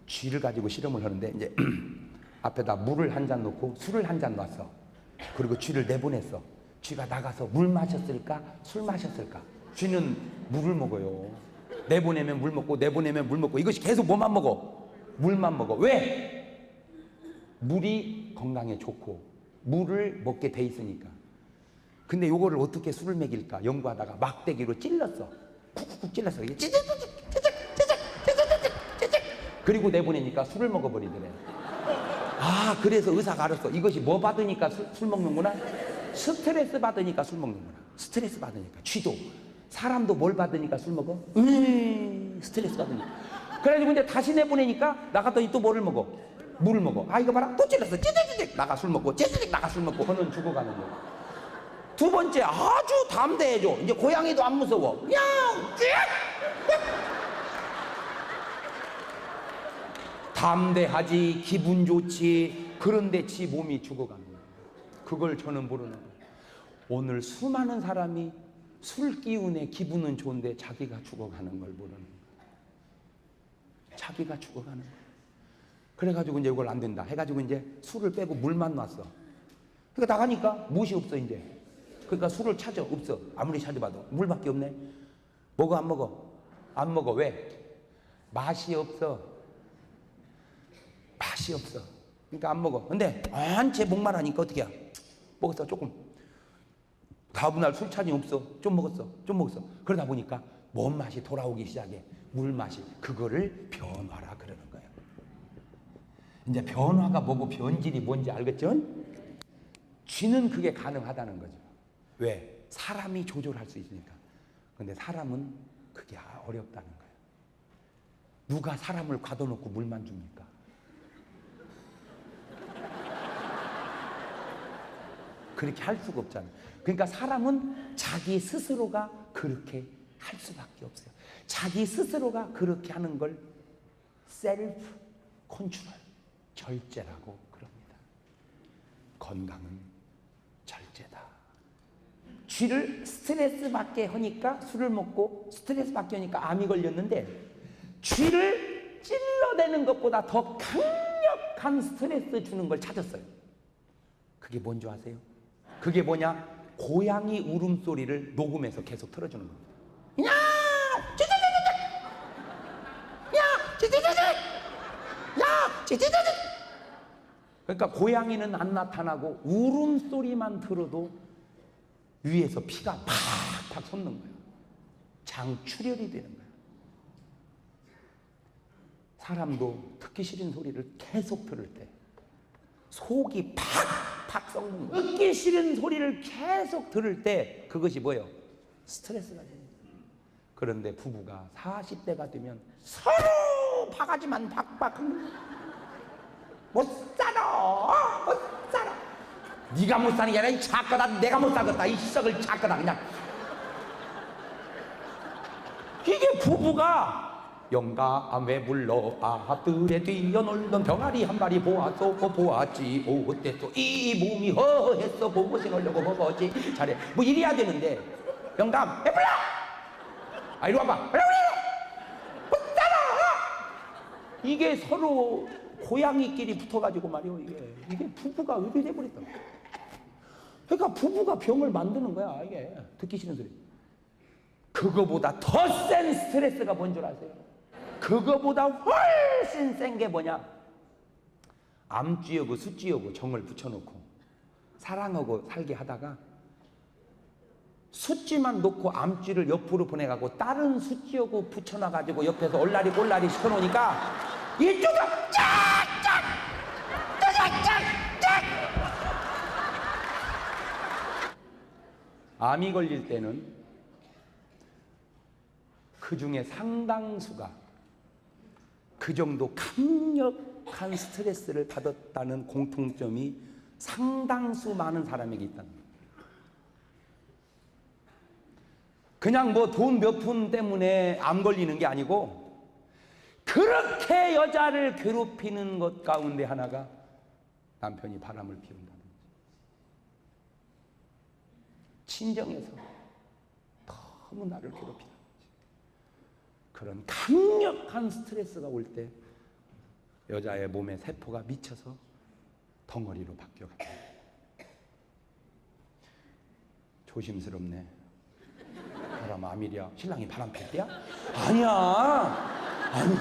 쥐를 가지고 실험을 하는데 이제 앞에다 물을 한 잔 놓고 술을 한 잔 놨어. 그리고 쥐를 내보냈어. 쥐가 나가서 물 마셨을까? 술 마셨을까? 쥐는 물을 먹어요. 내보내면 물 먹고 내보내면 물 먹고 이것이 계속 뭐만 먹어? 물만 먹어. 왜? 물이 건강에 좋고 물을 먹게 돼 있으니까. 근데 요거를 어떻게 술을 먹일까 연구하다가 막대기로 찔렀어. 쿡쿡 찔렀어. 그리고 내보내니까 술을 먹어버리더래. 아, 그래서 의사가 알았어. 이것이 뭐 받으니까 술 먹는구나? 스트레스 받으니까 술 먹는구나. 스트레스 받으니까. 쥐도 사람도 뭘 받으니까 술 먹어? 스트레스 받으니까. 그래가지고 이제 다시 내보내니까 나갔더니 또 뭐를 먹어? 물을 먹어. 아, 이거 봐라. 또 찔렀어. 찌찌찌찌 나가 술 먹고 찌찌찌 나가 술 먹고 그는 죽어가는 거야. 두 번째 아주 담대해져. 이제 고양이도 안 무서워. 냥! 담대하지, 기분 좋지. 그런데 지 몸이 죽어가는 거야. 그걸 저는 모르는 거야. 오늘 수많은 사람이 술 기운에 기분은 좋은데 자기가 죽어가는 걸 모르는 거야. 자기가 죽어가는 거야. 그래가지고 이제 이걸 안 된다 해가지고 이제 술을 빼고 물만 놨어. 그러니까 나가니까 무엇이 없어 이제. 그러니까 술을 찾아. 없어. 아무리 찾아봐도 물밖에 없네. 먹어 안 먹어? 안 먹어. 왜? 맛이 없어. 맛이 없어. 그러니까 안 먹어. 근데 한채 목말하니까 어떻게 해? 먹었어 조금. 다음날 술 찾이 없어. 좀 먹었어. 좀 먹었어. 그러다 보니까 뭔 맛이 돌아오기 시작해. 물 맛이. 그거를 변화라 그러는 거야. 이제 변화가 뭐고 변질이 뭔지 알겠죠? 쥐는 그게 가능하다는 거죠. 왜? 사람이 조절할 수 있으니까. 근데 사람은 그게 어렵다는 거예요. 누가 사람을 가둬놓고 물만 줍니까? 그렇게 할 수가 없잖아요. 그러니까 사람은 자기 스스로가 그렇게 할 수밖에 없어요. 자기 스스로가 그렇게 하는 걸 셀프 컨트롤, 절제라고 그럽니다. 건강은 절제다. 쥐를 스트레스 받게 하니까 술을 먹고 스트레스 받게 하니까 암이 걸렸는데 쥐를 찔러대는 것보다 더 강력한 스트레스 주는 걸 찾았어요. 그게 뭔지 아세요? 그게 뭐냐? 고양이 울음소리를 녹음해서 계속 틀어주는 겁니다. 야! 찌찌찌찌찌! 야! 찌찌찌찌! 야! 찌찌찌찌! 그러니까 고양이는 안 나타나고 울음소리만 들어도 위에서 피가 팍팍 솟는 거예요. 장출혈이 되는 거예요. 사람도 듣기 싫은 소리를 계속 들을 때 속이 팍팍 썩는 거예요. 듣기 싫은 소리를 계속 들을 때 그것이 뭐예요? 스트레스가 돼요. 그런데 부부가 40대가 되면 서로 바가지만 박박 못 살아, 못 살아. 네가 못 사는 게 아니라 이 작거다. 내가 못 살겠다. 이 썩을 작거다. 그냥 이게 부부가 영감에 불러 아들에 뛰어놀던 병아리 한 마리 보았소. 보았지. 어땠소? 이 몸이 허했어. 보고시 놀려고 먹었지. 잘해. 뭐 이래야 되는데 영감 왜 불러? 아, 이리 와봐. 빨리 못 살아. 이게 서로 고양이끼리 붙어가지고 말이요. 이게 부부가 의뢰 돼버렸다. 그러니까 부부가 병을 만드는 거야. 이게 듣기 싫은 소리. 그거보다 더 센 스트레스가 뭔 줄 아세요? 그거보다 훨씬 센 게 뭐냐? 암쥐하고 숫쥐하고 정을 붙여놓고 사랑하고 살게 하다가 숫쥐만 놓고 암쥐를 옆으로 보내가고 다른 숫쥐하고 붙여놔가지고 옆에서 얼라리 꼴라리 시켜놓으니까 이쪽은 짝짝! 짝짝짝! 암이 걸릴 때는 그 중에 상당수가 그 정도 강력한 스트레스를 받았다는 공통점이 상당수 많은 사람에게 있다는 거예요. 그냥 뭐 돈 몇 푼 때문에 암 걸리는 게 아니고 그렇게 여자를 괴롭히는 것 가운데 하나가 남편이 바람을 피운다는 거죠. 친정에서 너무 나를 괴롭히는 거죠. 그런 강력한 스트레스가 올 때 여자의 몸에 세포가 미쳐서 덩어리로 바뀌어갑니다. 조심스럽네. 바람 아밀이야. 신랑이 바람 필 때야? 아니야. 아니,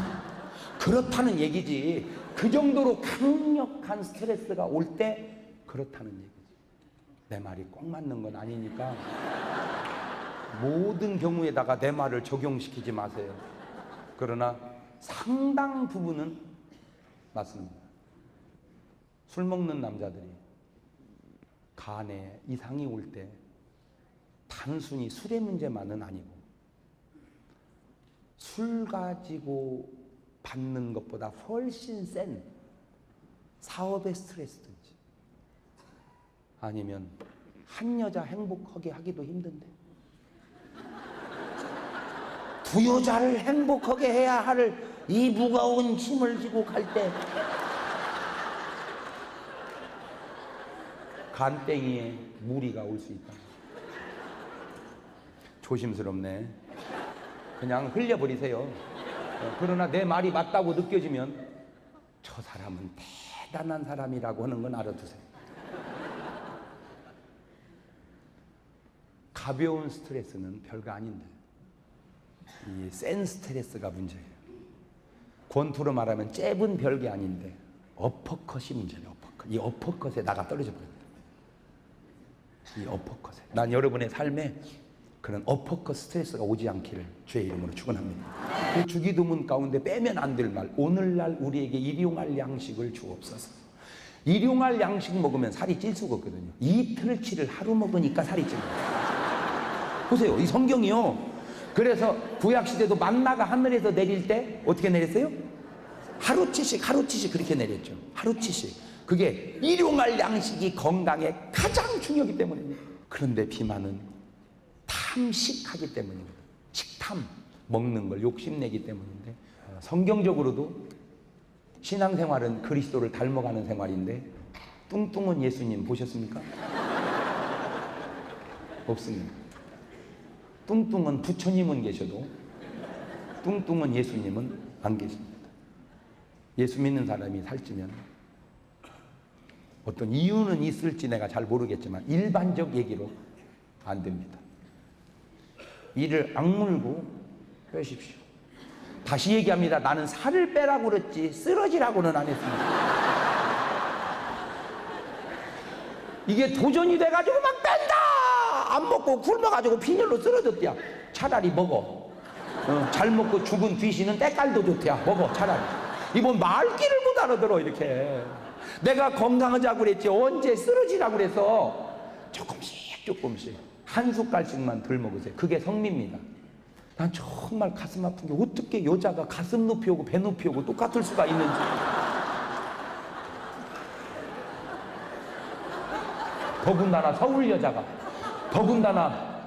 그렇다는 얘기지. 그 정도로 강력한 스트레스가 올 때 그렇다는 얘기지. 내 말이 꼭 맞는 건 아니니까 모든 경우에다가 내 말을 적용시키지 마세요. 그러나 상당 부분은 맞습니다. 술 먹는 남자들이 간에 이상이 올 때 단순히 술의 문제만은 아니고 술 가지고 받는 것보다 훨씬 센 사업의 스트레스든지 아니면 한 여자 행복하게 하기도 힘든데 두 여자를 행복하게 해야 할 이 무거운 짐을 지고 갈 때 간땡이에 무리가 올 수 있다. 조심스럽네. 그냥 흘려버리세요. 그러나 내 말이 맞다고 느껴지면 저 사람은 대단한 사람이라고 하는 건 알아두세요. 가벼운 스트레스는 별거 아닌데 이 센 스트레스가 문제예요. 권투로 말하면 잽은 별게 아닌데 어퍼컷이 문제예요. 어퍼컷. 이 어퍼컷에 나가 떨어져 버립니다. 이 어퍼컷에. 난 여러분의 삶에 그런 어퍼컷 스트레스가 오지 않기를 주의 이름으로 축원합니다. 그 주기도문 가운데 빼면 안 될 말, 오늘날 우리에게 일용할 양식을 주옵소서. 일용할 양식 먹으면 살이 찔 수가 없거든요. 이틀치를 하루 먹으니까 살이 찔려요. 보세요, 이 성경이요. 그래서 구약시대도 만나가 하늘에서 내릴 때 어떻게 내렸어요? 하루치씩 그렇게 내렸죠. 하루치씩. 그게 일용할 양식이 건강에 가장 중요하기 때문입니다. 그런데 비만은 탐식하기 때문입니다. 식탐, 먹는 걸 욕심내기 때문인데 성경적으로도 신앙생활은 그리스도를 닮아가는 생활인데 뚱뚱은 예수님 보셨습니까? 없습니다. 뚱뚱은 부처님은 계셔도 뚱뚱은 예수님은 안 계십니다. 예수 믿는 사람이 살찌면 어떤 이유는 있을지 내가 잘 모르겠지만 일반적 얘기로 안 됩니다. 이를 악물고 빼십시오. 다시 얘기합니다. 나는 살을 빼라고 그랬지 쓰러지라고는 안 했습니다. 이게 도전이 돼가지고 막 뺀다! 안 먹고 굶어가지고 빈혈로 쓰러졌대야. 차라리 먹어. 잘 먹고 죽은 귀신은 때깔도 좋대야. 먹어 차라리. 이번 말귀를 못 알아들어 이렇게. 내가 건강하자고 그랬지 언제 쓰러지라고 그래서 조금씩 한 숟갈씩만 덜 먹으세요. 그게 성미입니다. 난 정말 가슴 아픈 게 어떻게 여자가 가슴 높이 오고 배 높이 오고 똑같을 수가 있는지. 더군다나 서울 여자가, 더군다나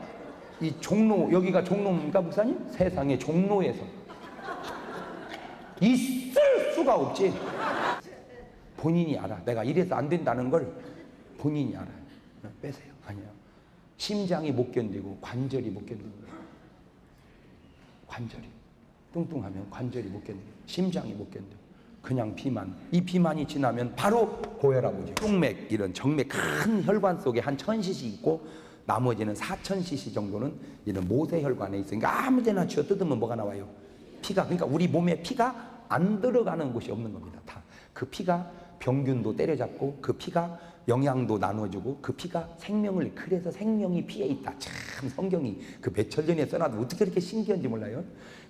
이 종로, 여기가 종로입니까 목사님? 세상에 종로에서 있을 수가 없지. 본인이 알아. 내가 이래서 안 된다는 걸 본인이 알아요. 빼세요. 아니야. 심장이 못 견디고 관절이 못 견디고, 관절이 뚱뚱하면 관절이 못 견디고 심장이 못 견디고 그냥 비만. 이 비만이 지나면 바로 고혈압 오죠. 뚱맥, 이런 정맥, 큰 혈관 속에 한 1000cc 있고 나머지는 4000cc 정도는 이런 모세혈관에 있으니까 아무데나 쥐어 뜯으면 뭐가 나와요? 피가. 그러니까 우리 몸에 피가 안 들어가는 곳이 없는 겁니다. 다 그 피가 병균도 때려잡고 그 피가 영양도 나눠주고 그 피가 생명을, 그래서 생명이 피에 있다. 참 성경이 그 몇천 년에 써놔도 어떻게 그렇게 신기한지 몰라요.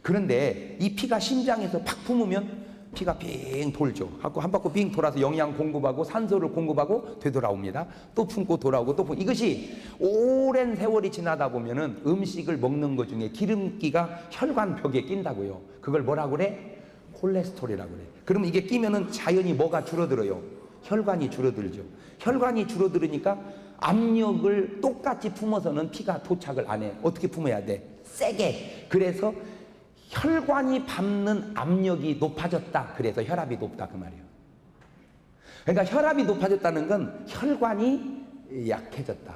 그런데 이 피가 심장에서 팍 품으면 피가 빙 돌죠. 하고 한 바퀴 빙 돌아서 영양 공급하고 산소를 공급하고 되돌아옵니다. 또 품고 돌아오고 또 품고. 이것이 오랜 세월이 지나다 보면은 음식을 먹는 것 중에 기름기가 혈관벽에 낀다고요. 그걸 뭐라고 그래? 콜레스테롤이라고 그래. 그러면 이게 끼면은 자연히 뭐가 줄어들어요? 혈관이 줄어들죠. 혈관이 줄어들으니까 압력을 똑같이 품어서는 피가 도착을 안 해. 어떻게 품어야 돼? 세게. 그래서 혈관이 밟는 압력이 높아졌다. 그래서 혈압이 높다 그 말이에요. 그러니까 혈압이 높아졌다는 건 혈관이 약해졌다.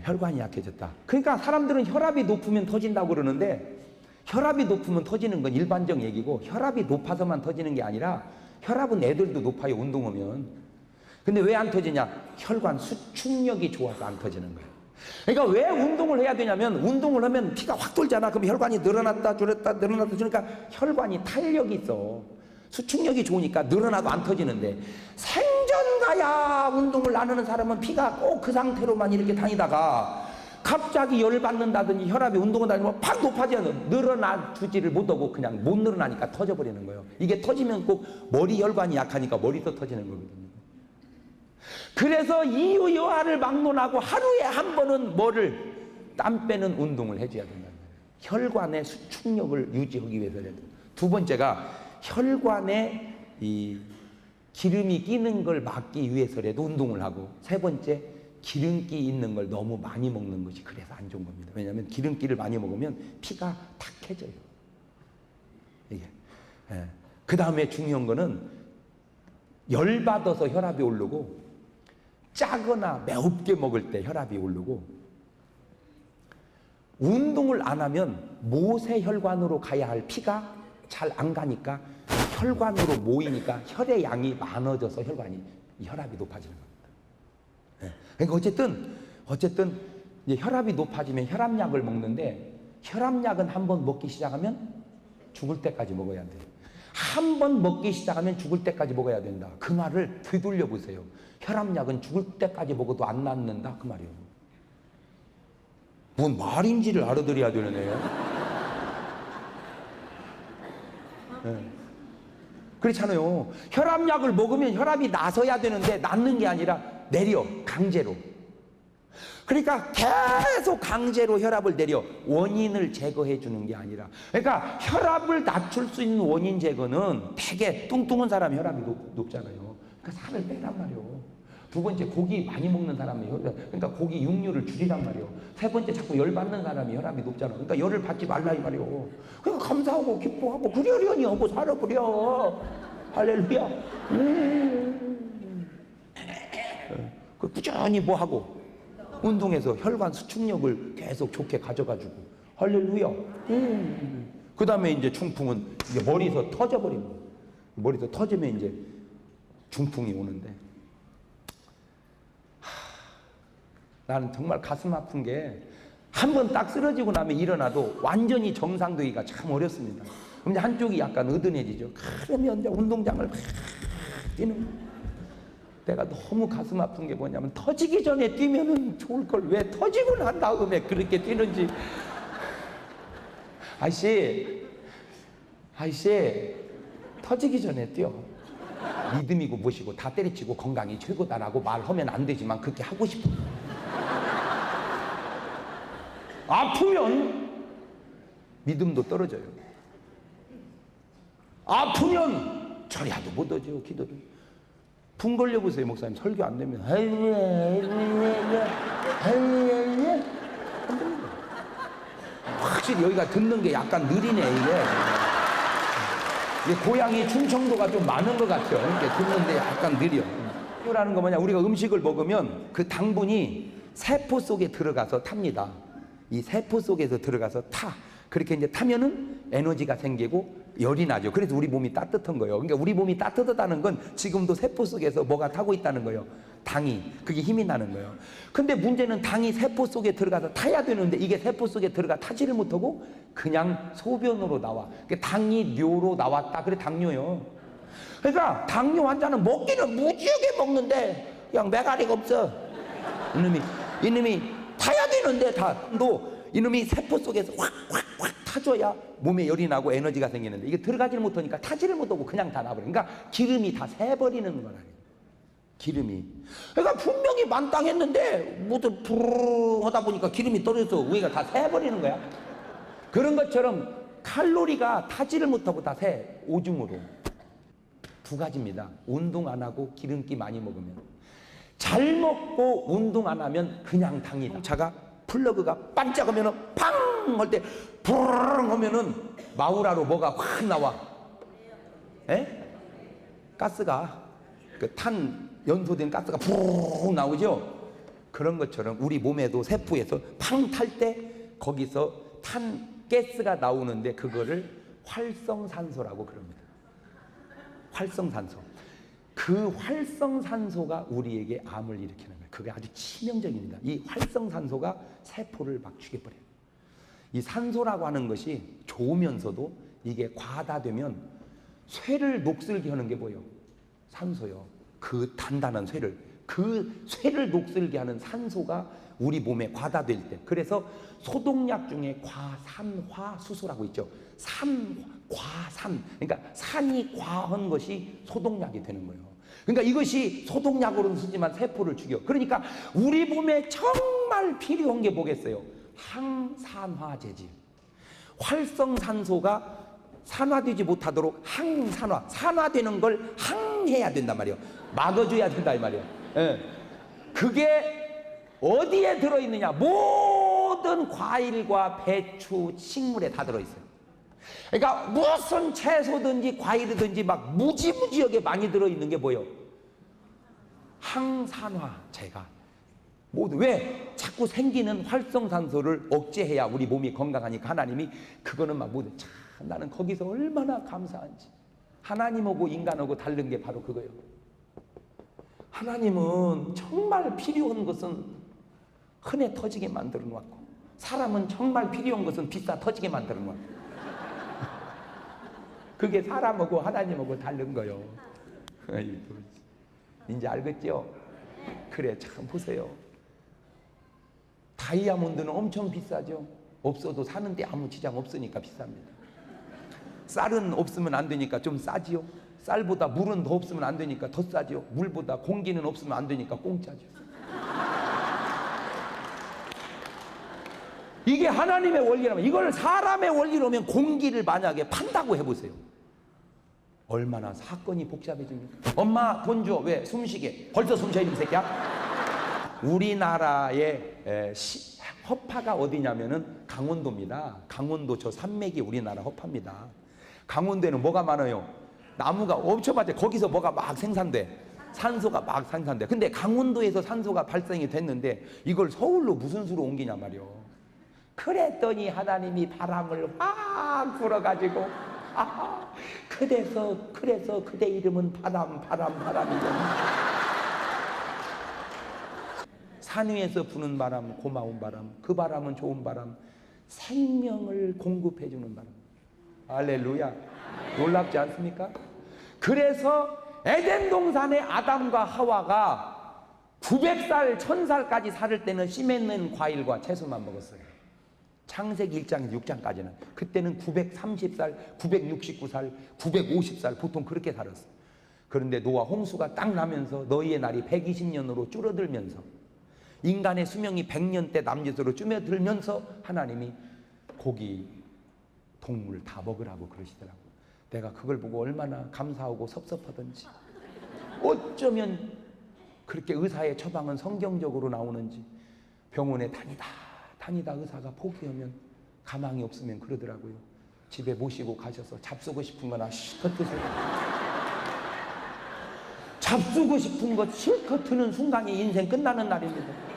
혈관이 약해졌다. 그러니까 사람들은 혈압이 높으면 터진다고 그러는데 혈압이 높으면 터지는 건 일반적 얘기고, 혈압이 높아서만 터지는 게 아니라 혈압은 애들도 높아요, 운동하면. 근데 왜 안 터지냐? 혈관 수축력이 좋아서 안 터지는 거예요. 그러니까 왜 운동을 해야 되냐면, 운동을 하면 피가 확 돌잖아. 그럼 혈관이 늘어났다 줄였다 늘어났다 줄으니까 혈관이 탄력이 있어. 수축력이 좋으니까 늘어나도 안 터지는데, 생전가야 운동을 안 하는 사람은 피가 꼭 그 상태로만 이렇게 다니다가 갑자기 열받는다든지 혈압이 운동을 다니면 팍 높아져서 늘어나 주지를 못하고 그냥 못 늘어나니까 터져버리는 거예요. 이게 터지면 꼭 머리 혈관이 약하니까 머리도 터지는 거거든요. 그래서 이유여하를 막론하고 하루에 한 번은 뭐를, 땀 빼는 운동을 해줘야 된다는 거예요. 혈관의 수축력을 유지하기 위해서는. 두 번째가 혈관에 이 기름이 끼는 걸 막기 위해서라도 운동을 하고, 세 번째, 기름기 있는 걸 너무 많이 먹는 것이 그래서 안 좋은 겁니다. 왜냐하면 기름기를 많이 먹으면 피가 탁해져요. 이게. 예. 그 다음에 중요한 거는 열받아서 혈압이 오르고, 짜거나 매웁게 먹을 때 혈압이 오르고, 운동을 안 하면 모세혈관으로 가야 할 피가 잘 안 가니까 혈관으로 모이니까 혈의 양이 많아져서 혈압이 높아지는 겁니다. 네. 그러니까 어쨌든 이제 혈압이 높아지면 혈압약을 먹는데, 혈압약은 한번 먹기 시작하면 죽을 때까지 먹어야 돼요. 한 번 먹기 시작하면 죽을 때까지 먹어야 된다. 그 말을 되돌려 보세요. 혈압약은 죽을 때까지 먹어도 안 낫는다, 그 말이에요. 뭔 말인지를 알아들어야 되네요. 네. 그렇잖아요. 혈압약을 먹으면 혈압이 나서야 되는데 낫는 게 아니라 내려, 강제로. 그러니까 계속 강제로 혈압을 내려, 원인을 제거해 주는 게 아니라. 그러니까 혈압을 낮출 수 있는 원인 제거는 되게 뚱뚱한 사람이 혈압이 높잖아요. 그러니까 살을 빼란 말이에요. 두 번째, 고기 많이 먹는 사람이, 그러니까 고기 육류를 줄이란 말이에요. 세 번째, 자꾸 열 받는 사람이 혈압이 높잖아. 그러니까 열을 받지 말라 이 말이에요. 그러니까 감사하고 기뻐하고 그러려니 하고 살아버려. 할렐루야. 그 꾸준히 뭐 하고 운동해서 혈관 수축력을 계속 좋게 가져가지고, 할렐루야. 그 다음에 이제 중풍은 이제 머리에서 터져버리는 거예요. 머리에서 터지면 이제 중풍이 오는데, 나는 정말 가슴 아픈 게, 한 번 딱 쓰러지고 나면 일어나도 완전히 정상되기가 참 어렵습니다. 그럼 이제 한쪽이 약간 으드해지죠. 그러면 이제 운동장을 막 뛰는. 내가 너무 가슴 아픈 게 뭐냐면, 터지기 전에 뛰면은 좋을 걸 왜 터지고 난 다음에 그렇게 뛰는지. 아이씨, 터지기 전에 뛰어. 믿음이고 무엇이고 다 때려치고 건강이 최고다라고 말하면 안 되지만 그렇게 하고 싶어. 아프면 믿음도 떨어져요. 아프면 절야도 못 하죠, 기도를. 분 걸려보세요, 목사님. 설교 안 되면 확실히 여기가 듣는 게 약간 느리네, 이게 고향이 충청도가 좀 많은 것 같아요. 이게 듣는데 약간 느려. 라는 거 뭐냐, 우리가 음식을 먹으면 그 당분이 세포 속에 들어가서 탑니다. 이 세포 속에서 들어가서 타. 그렇게 이제 타면은 에너지가 생기고 열이 나죠. 그래서 우리 몸이 따뜻한 거예요. 그러니까 우리 몸이 따뜻하다는 건 지금도 세포 속에서 뭐가 타고 있다는 거예요. 당이. 그게 힘이 나는 거예요. 근데 문제는 당이 세포 속에 들어가서 타야 되는데, 이게 세포 속에 들어가 타지를 못하고 그냥 소변으로 나와. 그러니까 당이 뇨로 나왔다. 그래, 당뇨요. 그러니까 당뇨 환자는 먹기는 무지하게 먹는데 그냥 매가리가 없어. 이놈이 타야 되는데 이놈이 세포 속에서 확 타줘야 몸에 열이 나고 에너지가 생기는데, 이게 들어가지를 못하니까 타지를 못하고 그냥 다 나버려. 그러니까 기름이 다 새버리는 거라니까. 기름이. 그러니까 분명히 만땅했는데 무슨 부르르 하다 보니까 기름이 떨어져서 위가 다 새버리는 거야. 그런 것처럼 칼로리가 타지를 못하고 다 새. 오줌으로. 두 가지입니다. 운동 안 하고 기름기 많이 먹으면. 잘 먹고 운동 안 하면 그냥 당이다. 차가 플러그가 반짝하면은 팡 할 때 부르릉 하면은 마우라로 뭐가 확 나와. 에? 가스가, 그 탄 연소된 가스가 부르릉 나오죠. 그런 것처럼 우리 몸에도 세포에서 팡 탈 때 거기서 탄 가스가 나오는데 그거를 활성산소라고 그럽니다. 활성산소. 그 활성산소가 우리에게 암을 일으키는 거예요. 그게 아주 치명적입니다. 이 활성산소가 세포를 막 죽여버려요. 이 산소라고 하는 것이 좋으면서도 이게 과다되면 쇠를 녹슬게 하는 게 뭐예요? 산소요. 그 단단한 쇠를. 그 쇠를 녹슬게 하는 산소가 우리 몸에 과다될 때. 그래서 소독약 중에 과산화수소라고 있죠. 과산. 그러니까 산이 과한 것이 소독약이 되는 거예요. 그러니까 이것이 소독약으로는 쓰지만 세포를 죽여. 그러니까 우리 몸에 정말 필요한 게 뭐겠어요? 항산화제질. 활성산소가 산화되지 못하도록 항산화. 산화되는 걸 항해야 된단 말이에요. 막아줘야 된다 이 말이에요. 예. 그게 어디에 들어있느냐? 모든 과일과 배추, 식물에 다 들어있어요. 그러니까 무슨 채소든지 과일이든지 막 무지무지하게 많이 들어있는 게 뭐예요? 항산화제가. 모두 왜? 자꾸 생기는 활성산소를 억제해야 우리 몸이 건강하니까 하나님이 그거는 막 모두 참 나는 거기서 얼마나 감사한지. 하나님하고 인간하고 다른 게 바로 그거예요. 하나님은 정말 필요한 것은 흔해 터지게 만들어 놓았고 사람은 정말 필요한 것은 비싸 터지게 만들어 놓았고 그게 사람하고 하나님하고 다른 거요. 이제 알겠죠? 그래 참 보세요. 다이아몬드는 엄청 비싸죠. 없어도 사는데 아무 지장 없으니까 비쌉니다. 쌀은 없으면 안 되니까 좀 싸지요. 쌀보다 물은 더 없으면 안 되니까 더 싸지요. 물보다 공기는 없으면 안 되니까 공짜죠. 이게 하나님의 원리라면, 이걸 사람의 원리로 하면 공기를 만약에 판다고 해보세요. 얼마나 사건이 복잡해집니까? 엄마 돈 줘. 왜? 숨쉬게. 벌써 숨쉬어 이 새끼야. 우리나라의 허파가 어디냐면은 강원도입니다. 강원도 저 산맥이 우리나라 허파입니다. 강원도에는 뭐가 많아요? 나무가 엄청 많대. 거기서 뭐가 막 생산돼. 산소가 막 생산돼. 근데 강원도에서 산소가 발생이 됐는데 이걸 서울로 무슨 수로 옮기냐 말이요. 그랬더니 하나님이 바람을 확 불어가지고 그래서 그대 이름은 바람이잖아. 산 위에서 부는 바람, 고마운 바람, 그 바람은 좋은 바람, 생명을 공급해주는 바람. 할렐루야. 놀랍지 않습니까? 그래서 에덴 동산의 아담과 하와가 900살, 1000살까지 살 때는 씨 맺는 과일과 채소만 먹었어요. 창세기 1장에서 6장까지는. 그때는 930살, 969살, 950살 보통 그렇게 살았어요. 그런데 노아 홍수가 딱 나면서 너희의 날이 120년으로 줄어들면서 인간의 수명이 100년대 남짓으로 줄어들면서 하나님이 고기, 동물 다 먹으라고 그러시더라고요. 내가 그걸 보고 얼마나 감사하고 섭섭하던지. 어쩌면 그렇게 의사의 처방은 성경적으로 나오는지. 병원에 다니다 의사가 포기하면 가망이 없으면 그러더라고요. 집에 모시고 가셔서 잡수고 싶은 거나 실컷 드세요. 잡수고 싶은 것 실컷 드는 순간이 인생 끝나는 날입니다.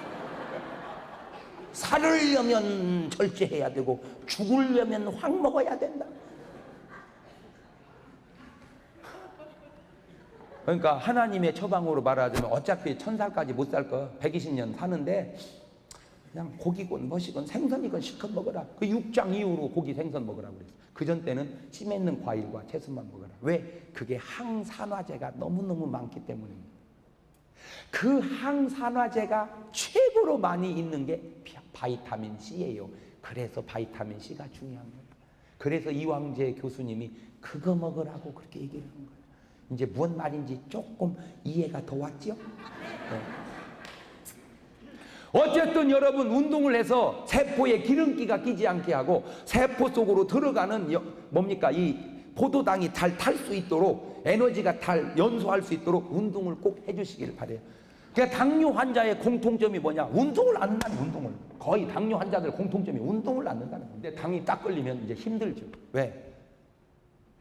살으려면 절제해야 되고 죽으려면 확 먹어야 된다. 그러니까 하나님의 처방으로 말하자면 어차피 1000살까지 못 살 거 120년 사는데 그냥 고기건 뭐시건 생선이건 실컷 먹어라. 그 6장 이후로 고기 생선 먹으라고 그랬어요. 그전 때는 씨 맺는 과일과 채소만 먹어라. 왜? 그게 항산화제가 너무너무 많기 때문입니다. 그 항산화제가 최고로 많이 있는 게 바이타민 C예요. 그래서 바이타민 C가 중요한 거예요. 그래서 이황재 교수님이 그거 먹으라고 그렇게 얘기를 한 거예요. 이제 무슨 말인지 조금 이해가 더 왔죠? 네. 어쨌든 여러분 운동을 해서 세포에 기름기가 끼지 않게 하고 세포 속으로 들어가는 뭡니까? 이 포도당이 잘 탈 수 있도록 에너지가 연소할 수 있도록 운동을 꼭 해주시길 바래요. 그러니까 당뇨 환자의 공통점이 뭐냐? 운동을 안 한다는 운동을. 거의 당뇨 환자들 공통점이 운동을 안 한다는 거예요. 근데 당이 딱 걸리면 이제 힘들죠. 왜?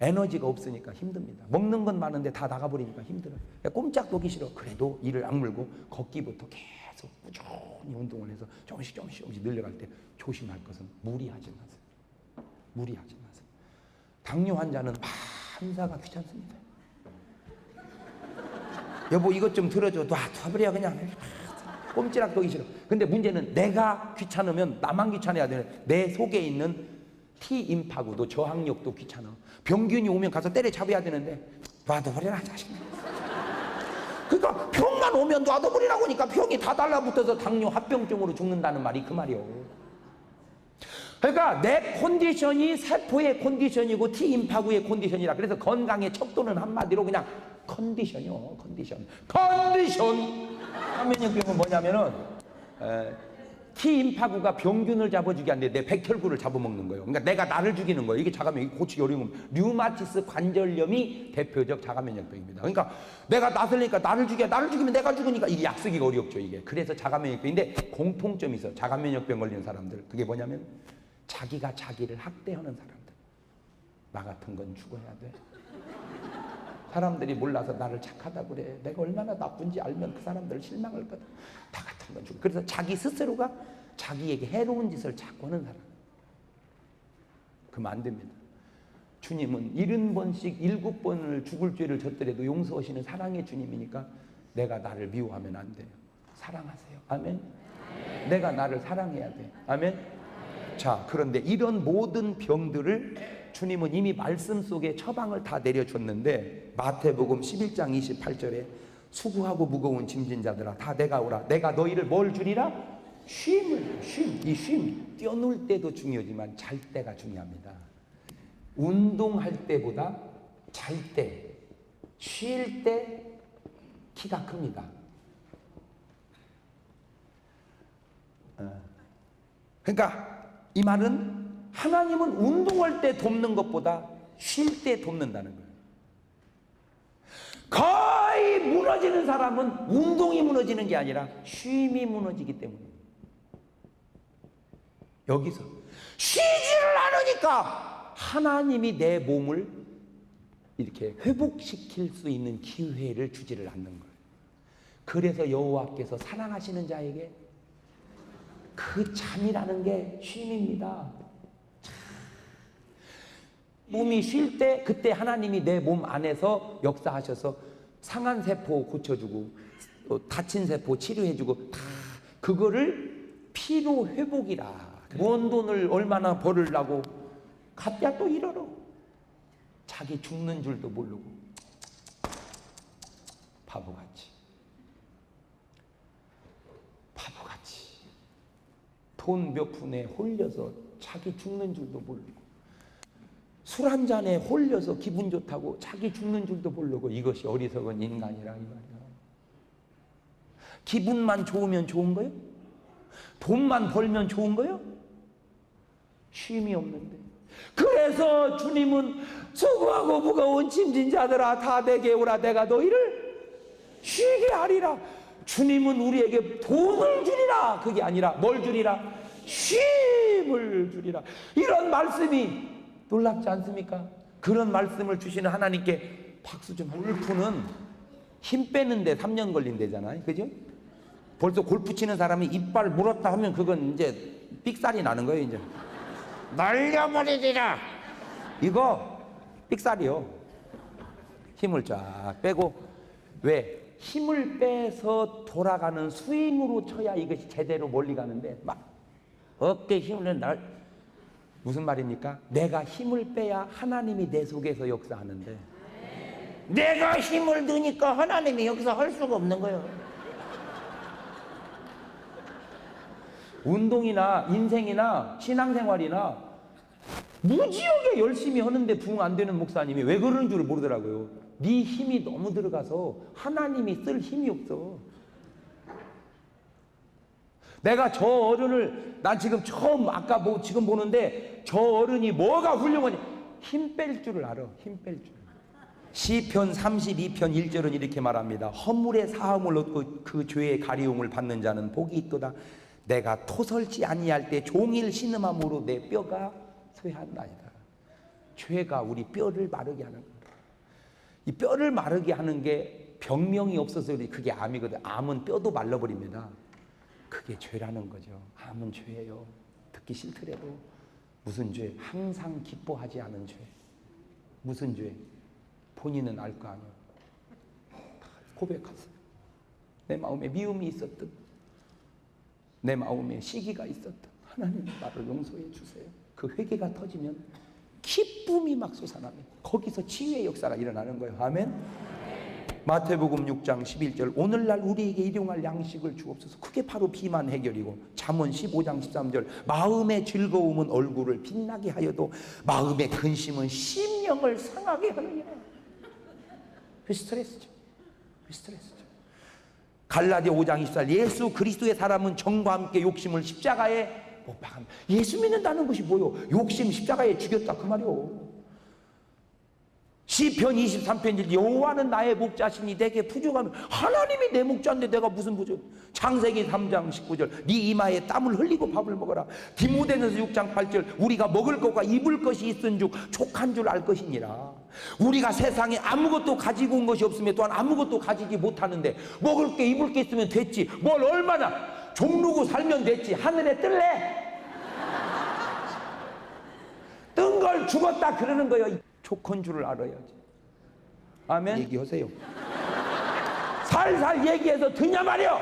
에너지가 없으니까 힘듭니다. 먹는 건 많은데 다 나가버리니까 힘들어요. 꼼짝 보기 싫어. 그래도 이를 악물고 걷기부터 계속 꾸준히 운동을 해서 조금씩 늘려갈 때 조심할 것은 무리하지 마세요. 무리하지 마세요. 당뇨 환자는 판사가 귀찮습니다. 여보 이것 좀 들어줘. 놔둬버려 그냥. 꼼지락 보기 싫어. 근데 문제는 내가 귀찮으면 나만 귀찮아야 되는, 내 속에 있는 T임파구도 저항력도 귀찮아. 병균이 오면 가서 때려잡아야 되는데 놔둬버려라 자식. 그러니까 병만 오면 놔둬버리라고 하니까 병이 다 달라붙어서 당뇨 합병증으로 죽는다는 말이 그 말이요. 그러니까 내 컨디션이 세포의 컨디션이고 T임파구의 컨디션이라. 그래서 건강의 척도는 한마디로 그냥 컨디션이요. 컨디션. 항면역병은 뭐냐면은 T임파구가 병균을 잡아주기 안 돼. 내 백혈구를 잡아먹는 거예요. 그러니까 내가 나를 죽이는 거예요. 이게 자가면역, 고치기 어려운 겁니다. 류마티스 관절염이 대표적 자가면역병입니다. 그러니까 내가 나설니까 나를 죽이면 내가 죽으니까 이게 약쓰기가 어렵죠. 이게. 그래서 자가면역병인데 공통점이 있어요. 자가면역병 걸리는 사람들. 그게 뭐냐면 자기가 자기를 학대하는 사람들. 나 같은 건 죽어야 돼. 사람들이 몰라서 나를 착하다고 그래. 내가 얼마나 나쁜지 알면 그 사람들 실망할 거다. 나 같은 건 죽어. 그래서 자기 스스로가 자기에게 해로운 짓을 자꾸 하는 사람. 그러면 안 됩니다. 주님은 70번씩 7번을 죽을 죄를 졌더라도 용서하시는 사랑의 주님이니까 내가 나를 미워하면 안 돼요. 사랑하세요. 아멘. 내가 나를 사랑해야 돼. 아멘. 자, 그런데 이런 모든 병들을 주님은 이미 말씀 속에 처방을 다 내려줬는데 마태복음 11장 28절에 수고하고 무거운 짐진 자들아 다 내가 오라. 내가 너희를 뭘 주리라? 쉼을. 이 쉼. 뛰어놀 때도 중요하지만 잘 때가 중요합니다. 운동할 때보다 잘 때, 쉴 때 키가 큽니다. 그러니까 이 말은 하나님은 운동할 때 돕는 것보다 쉴 때 돕는다는 거예요. 거의 무너지는 사람은 운동이 무너지는 게 아니라 쉼이 무너지기 때문입니다. 여기서 쉬지를 않으니까 하나님이 내 몸을 이렇게 회복시킬 수 있는 기회를 주지를 않는 거예요. 그래서 여호와께서 사랑하시는 자에게 그 잠이라는 게 쉼입니다. 몸이 쉴 때 그때 하나님이 내 몸 안에서 역사하셔서 상한 세포 고쳐주고 다친 세포 치료해주고 다 그거를 피로 회복이라. 먼 돈을 얼마나 벌으려고 갑자기 또 이러러 자기 죽는 줄도 모르고 바보같이 돈 몇 푼에 홀려서 자기 죽는 줄도 모르고 술 한 잔에 홀려서 기분 좋다고 자기 죽는 줄도 모르고 이것이 어리석은 인간이라 이 말이야. 기분만 좋으면 좋은 거예요? 돈만 벌면 좋은 거예요? 쉼이 없는데. 그래서 주님은 수고하고 무거운 짐진 자들아 다 내게 오라. 내가 너희를 쉬게 하리라. 주님은 우리에게 돈을 주리라. 그게 아니라 뭘 주리라? 쉼을 주리라. 이런 말씀이 놀랍지 않습니까? 그런 말씀을 주시는 하나님께 박수 좀. 골프는 힘 빼는데 3년 걸린대잖아요. 그죠? 벌써 골프 치는 사람이 이빨 물었다 하면 그건 이제 삑살이 나는 거예요. 이제 날려버리리라. 이거 삑살이요. 힘을 쫙 빼고. 왜? 힘을 빼서 돌아가는 스윙으로 쳐야 이것이 제대로 멀리 가는데 막 어깨 힘을 날. 무슨 말입니까? 내가 힘을 빼야 하나님이 내 속에서 역사하는데 내가 힘을 넣으니까 하나님이 역사할 수가 없는 거예요. 운동이나 인생이나 신앙생활이나 무지하게 열심히 하는데 부응 안 되는 목사님이 왜 그러는 줄 모르더라고요. 네 힘이 너무 들어가서 하나님이 쓸 힘이 없어. 내가 저 어른을 난 지금 처음 아까 지금 보는데 저 어른이 뭐가 훌륭하냐. 힘 뺄 줄을 알아. 힘 뺄 줄. 시편 32편 1절은 이렇게 말합니다. 허물의 사함을 얻고 그 죄의 가리움을 받는 자는 복이 있도다. 내가 토설지 아니할 때 종일 신음함으로 내 뼈가 쇠한나이다. 죄가 우리 뼈를 마르게 하는 거야. 이 뼈를 마르게 하는 게 병명이 없어서 그게 암이거든. 암은 뼈도 말라버립니다. 그게 죄라는 거죠. 암은 죄예요. 듣기 싫더라도 무슨 죄? 항상 기뻐하지 않은 죄. 무슨 죄? 본인은 알 거 아니에요. 고백하세요. 내 마음에 미움이 있었든 내 마음에 시기가 있었든 하나님 나를 용서해 주세요. 그 회개가 터지면 기쁨이 막 솟아납니다. 거기서 치유의 역사가 일어나는 거예요. 아멘. 마태복음 6장 11절 오늘날 우리에게 일용할 양식을 주옵소서. 그게 바로 비만 해결이고 잠언 15장 13절 마음의 즐거움은 얼굴을 빛나게 하여도 마음의 근심은 심령을 상하게 하느냐. 그 스트레스죠. 그 스트레스죠. 갈라디아 5장 24절 예수 그리스도의 사람은 정과 함께 욕심을 십자가에 못 박합니다. 예수 믿는다는 것이 뭐요? 욕심 십자가에 죽였다 그 말이요. 시편 23편 여호와는 나의 목자시니 내게 부족함이 하나님이 내 목자인데 내가 무슨 부족? 창세기 3장 19절 네 이마에 땀을 흘리고 밥을 먹어라. 디모데전서 6장 8절 우리가 먹을 것과 입을 것이 있은즉 족한 줄 알 것이니라. 우리가 세상에 아무것도 가지고 온 것이 없으며 또한 아무것도 가지지 못하는데 먹을 게 입을 게 있으면 됐지. 뭘 얼마나 종루고 살면 됐지. 하늘에 뜰래? 뜬 걸 죽었다 그러는 거예요. 족한 줄을 알아야지. 아멘. 얘기하세요. 살살 얘기해서 듣냐 말이요.